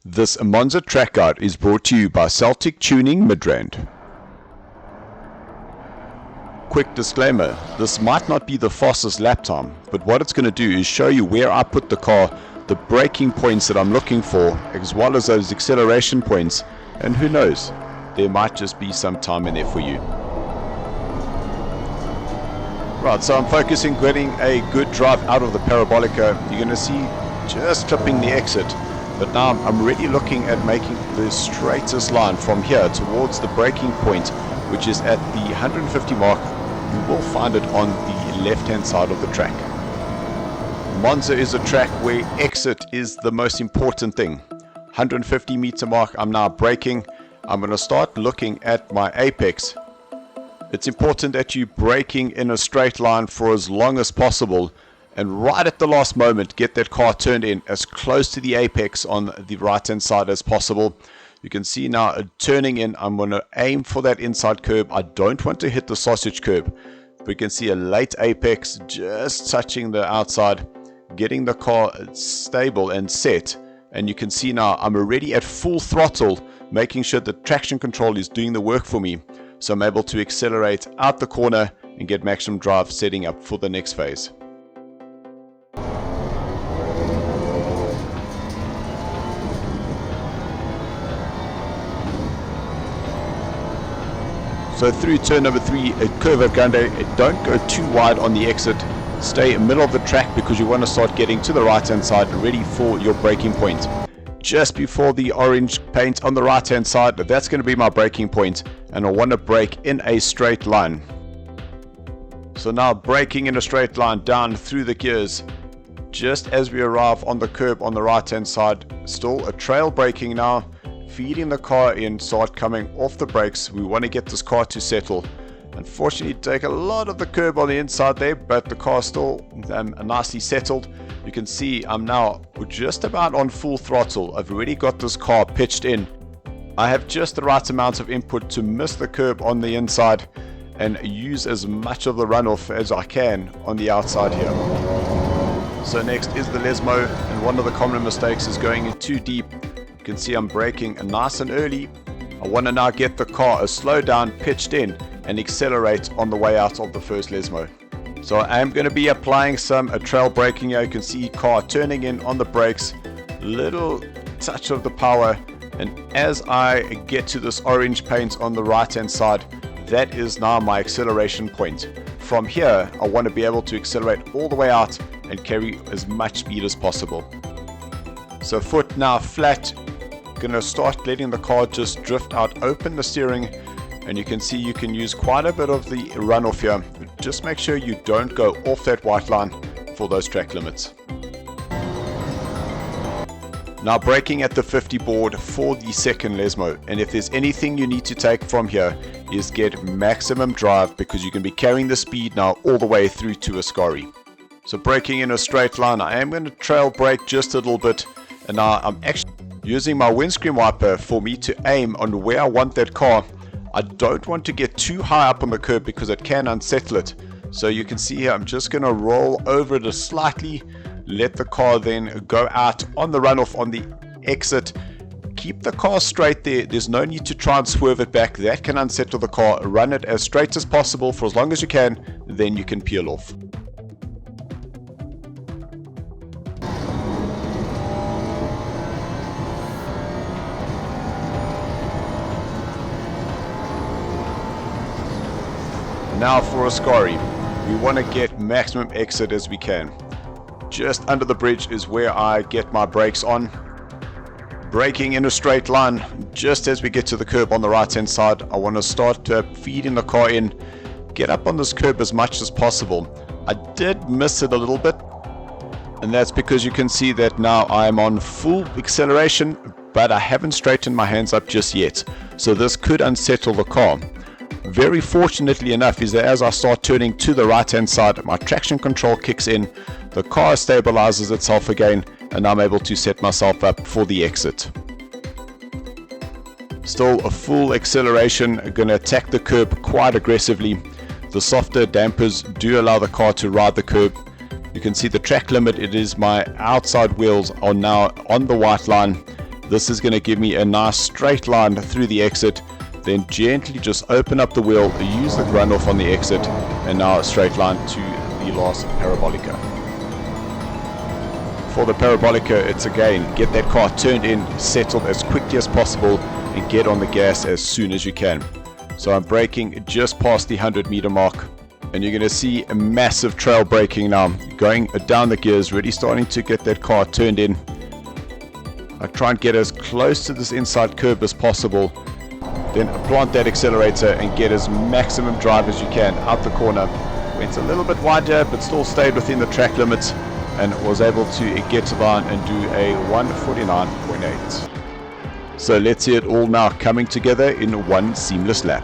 This Monza Tack guide is brought to you by Celtic Tuning Midrand. Quick disclaimer, this might not be the fastest lap time, but what it's going to do is show you where I put the car, the braking points that I'm looking for, as well as those acceleration points, and who knows, there might just be some time in there for you. Right, so I'm focusing getting a good drive out of the parabolica. You're going to see just clipping the exit. But now I'm really looking at making the straightest line from here towards the braking point, which is at the 150 mark. You will find it on the left-hand side of the track. Monza is a track where exit is the most important thing. 150 meter mark, I'm now braking. I'm going to start looking at my apex. It's important that you're braking in a straight line for as long as possible, and right at the last moment get that car turned in as close to the apex on the right hand side as possible. You can see now turning in, I'm going to aim for that inside curb. I don't want to hit the sausage curb, but you can see a late apex just touching the outside, getting the car stable and set. And you can see now I'm already at full throttle, making sure the traction control is doing the work for me, so I'm able to accelerate out the corner and get maximum drive, setting up for the next phase. So through turn number 3, curva grande, don't go too wide on the exit. Stay middle of the track because you want to start getting to the right hand side, ready for your braking point. Just before the orange paint on the right hand side, that's going to be my braking point, and I want to brake in a straight line. So now braking in a straight line down through the gears, just as we arrive on the curb on the right hand side. Still a trail braking now, feeding the car in, start coming off the brakes. We want to get this car to settle. Unfortunately, take a lot of the curb on the inside there, but the car still nicely settled. You can see I'm now just about on full throttle. I've already got this car pitched in. I have just the right amount of input to miss the curb on the inside and use as much of the runoff as I can on the outside here. So next is the Lesmo, and one of the common mistakes is going in too deep. You can see I'm braking nice and early. I want to now get the car a slow down, pitched in, and accelerate on the way out of the first Lesmo. So I am going to be applying some trail braking here. You can see car turning in on the brakes, little touch of the power, and as I get to this orange paint on the right hand side, that is now my acceleration point. From here I want to be able to accelerate all the way out and carry as much speed as possible. So foot now flat, gonna start letting the car just drift out, open the steering, and you can see you can use quite a bit of the runoff here. Just make sure you don't go off that white line for those track limits. Now braking at the 50 board for the second Lesmo, and if there's anything you need to take from here is get maximum drive, because you can be carrying the speed now all the way through to Ascari. So braking in a straight line, I am going to trail brake just a little bit, and now I'm actually using my windscreen wiper for me to aim on where I want that car. I don't want to get too high up on the curb because it can unsettle it. So you can see here I'm just going to roll over it slightly, let the car then go out on the runoff on the exit. Keep the car straight there. There's no need to try and swerve it back. That can unsettle the car. Run it as straight as possible for as long as you can, then you can peel off. Now for Ascari, we want to get maximum exit as we can. Just under the bridge is where I get my brakes on. Braking in a straight line, just as we get to the curb on the right hand side, I want to start feeding the car in, get up on this curb as much as possible. I did miss it a little bit, and that's because you can see that now I'm on full acceleration, but I haven't straightened my hands up just yet. So this could unsettle the car. Very fortunately enough is that as I start turning to the right hand side, my traction control kicks in, the car stabilizes itself again, and I'm able to set myself up for the exit. Still a full acceleration, going to attack the curb quite aggressively. The softer dampers do allow the car to ride the curb. You can see the track limit, it is my outside wheels are now on the white line, This is going to give me a nice straight line through the exit. Then gently just open up the wheel, use the runoff on the exit, and now a straight line to the last parabolica. For the parabolica, it's again, get that car turned in, settled as quickly as possible, and get on the gas as soon as you can. So I'm braking just past the 100-meter mark, and you're going to see a massive trail braking now, going down the gears, really starting to get that car turned in. I try and get as close to this inside curb as possible, then plant that accelerator and get as maximum drive as you can out the corner. Went a little bit wider, but still stayed within the track limits, and was able to get to the line and do a 1:49.8. So let's see it all now coming together in one seamless lap.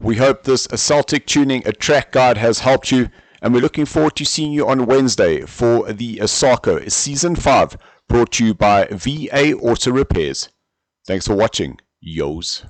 We hope this Celtic Tuning track guide has helped you, and we're looking forward to seeing you on Wednesday for the SARCO Season 5, brought to you by VA Auto Repairs. Thanks for watching, yos.